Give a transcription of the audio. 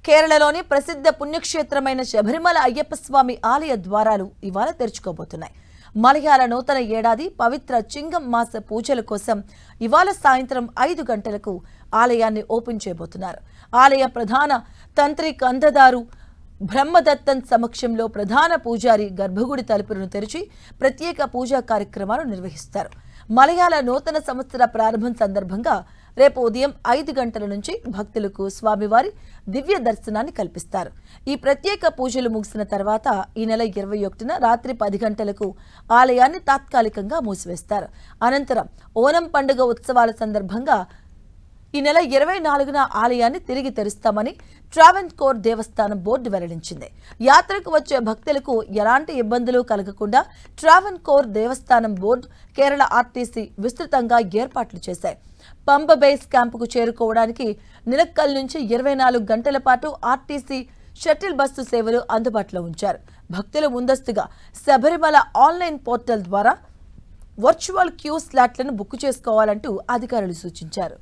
కేరళలోని ప్రసిద్ధ పుణ్యక్షేత్రమైన శబరిమల అయ్యప్ప స్వామి ఆలయ ద్వారాలు ఇవాళ తెరుచుకోబోతున్నాయి. మలయాళ నూతన ఏడాది పవిత్ర చింగం మాస పూజల కోసం ఇవాళ సాయంత్రం 5 గంటలకు ఆలయాన్ని ఓపెన్ చేయబోతున్నారు. ఆలయ ప్రధాన తంత్రి కందదారు బ్రహ్మదత్తన్ సమక్షంలో ప్రధాన పూజారి గర్భగుడి తలుపులను తెరిచి ప్రత్యేక పూజా కార్యక్రమాలు నిర్వహిస్తారు. మలయాళ నూతన సంవత్సర ప్రారంభం సందర్భంగా రేపు ఉదయం 5 గంటల నుంచి భక్తులకు స్వామివారి దివ్య దర్శనాన్ని కల్పిస్తారు. ఈ ప్రత్యేక పూజలు ముగిసిన తర్వాత ఈ నెల 21న రాత్రి 10 గంటలకు ఆలయాన్ని తాత్కాలికంగా మూసివేస్తారు. అనంతరం ఓనం పండుగ ఉత్సవాల సందర్భంగా ఈ నెల 24న ఆలయాన్ని తిరిగి తెరుస్తామని ట్రావెన్కోర్ దేవస్థానం బోర్డు వెల్లడించింది. యాత్రకు వచ్చే భక్తులకు ఎలాంటి ఇబ్బందులు కలగకుండా ట్రావెన్కోర్ దేవస్థానం బోర్డు, కేరళ ఆర్టీసీ విస్తృతంగా ఏర్పాట్లు చేశాయి. పంబ బేస్ క్యాంపుకు చేరుకోవడానికి నిలక్కల్ నుంచి 24 గంటల పాటు ఆర్టీసీ షటిల్ బస్సు సేవలు అందుబాటులో ఉంచారు. భక్తులు ముందస్తుగా శబరిమల ఆన్లైన్ పోర్టల్ ద్వారా వర్చువల్ క్యూ స్లాట్లను బుక్ చేసుకోవాలంటూ అధికారులు సూచించారు.